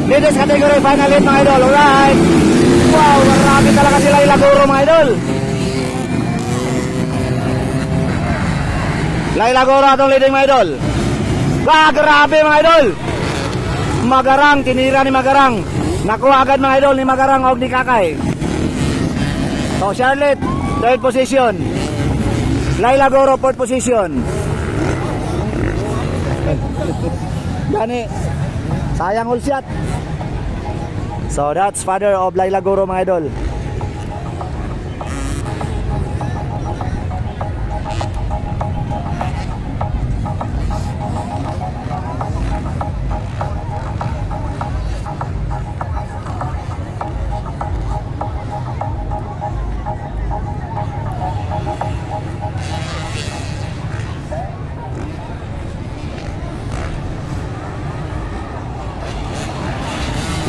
Ladies category final hit mga idol. Alright. Wow, marami talaga sila Ilaguro mga idol. Ilaguro atong leading mga idol. Wah, grabe mga idol. Magarang, tinira ni Magarang. Nakuha agad mga idol ni Magarang o ni Kakay. So Charlotte, third position. Laila Goro, fourth position. Gani, sayang all shot. So that's father of Laila Goro mga idol.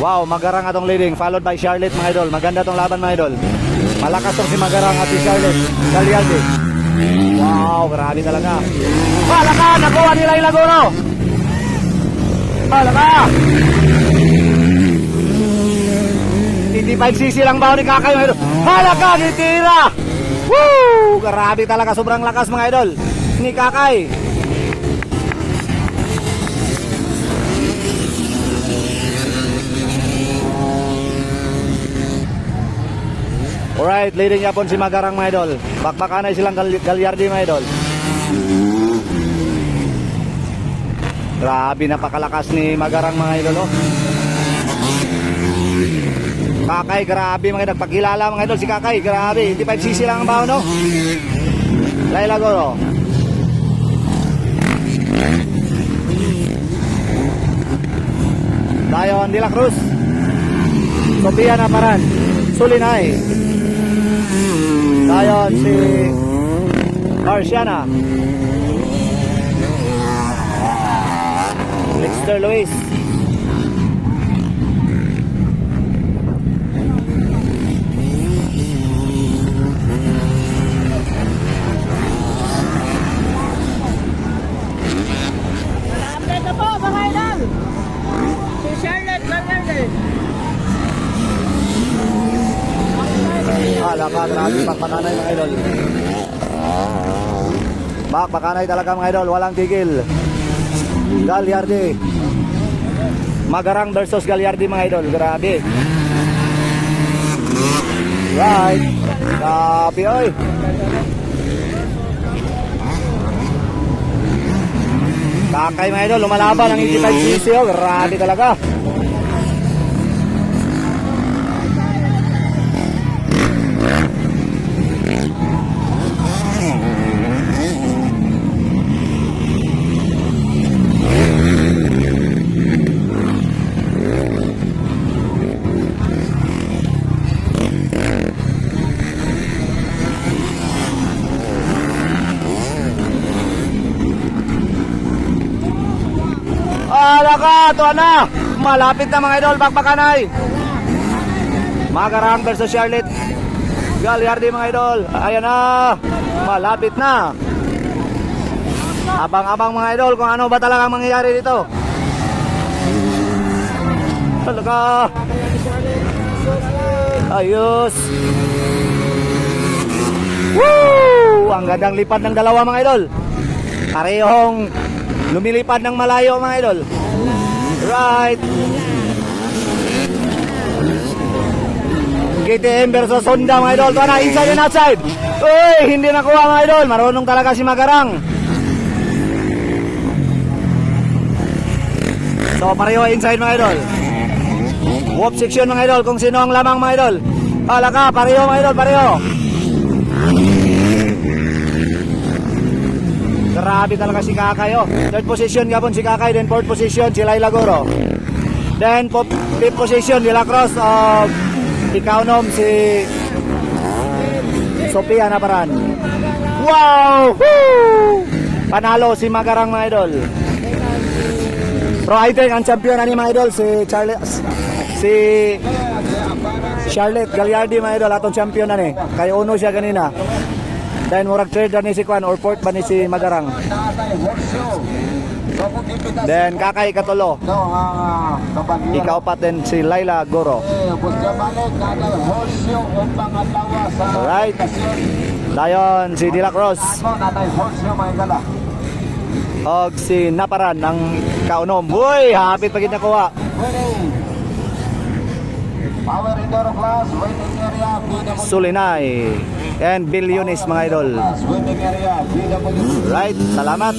Wow, Magarang atong leading, followed by Charlotte mga idol. Maganda tong laban mga idol. Malakas tong si Magarang at si Charlotte Galiardi. Wow, grabe talaga. Malaka, nakuha nila yung Laguro. Malaka. 55cc lang ba ni Kakay mga idol? Malaka, gitira. Woo! Grabe talaga, sobrang lakas mga idol ni Kakay. Alright, leading yapon si Magarang mga idol. Bakbakanay silang Galiardi mga idol. Grabe, napakalakas ni Magarang mga idol. Oh. Kakay, grabe mga idol. Pagkilala mga idol si Kakay, grabe. 55cc lang ang baho, no? Laila Goro. Dayon de la Cruz. Sofia Naparan. Sulinay. Dayon si Marciana. Lexter Luis. Update na po mga idol. Si Charlotte Galiardi. Laka, grabe, bakbakanay mga idol. Bakbakanay talaga mga idol, walang tigil. Galiardi. Magarang versus Galiardi mga idol, grabe. Right. Grabe oy. Kakay mga idol, lumalaban ang 85cc, oh, grabe talaga. Alaka, tuwa na. Malapit na mga idol, bakbakanay. Magarang versus Charlotte Galiardi mga idol. Ayan na, malapit na. Abang-abang mga idol kung ano ba talagang mangyayari dito. Alaka. Ayos. Woo! Ang gandang lipad ng dalawa mga idol. Parehong lumilipad ng malayo mga idol. Right. KTM versus Honda mga idol. Ito na, inside and outside. Uy, hindi nakuha mga idol. Marunong talaga si Magarang. So pareho inside mga idol. Walk section mga idol. Kung sino ang lamang mga idol. Alaka, pareho mga idol, pareho. Grabe talaga si Kakay, oh. Third position gabon si Kakay, then fourth position si Laila Goro. Then fifth position De La Cruz of Ikaunom si Sofia Naparan. Wow! Woo! Panalo si Magarang mga idol. Pro Idol ang champion ani mga idol si Charlotte Galiardi mga idol atong champion ani. Kay uno siya kanina. Then murag third ni si Kwan or fourth ba ni si Magarang. Then Kakay Katulo. Ikaw pa din si Laila Goro. Alright. Dayon si Dila Cruz. Og si Naparan ang kaunom. Uy, hapit pagit nakuha. Power Indoor Class, waiting area, PWD. Sulinay and Billionis mga idol. Waiting area, PWD. Right, salamat.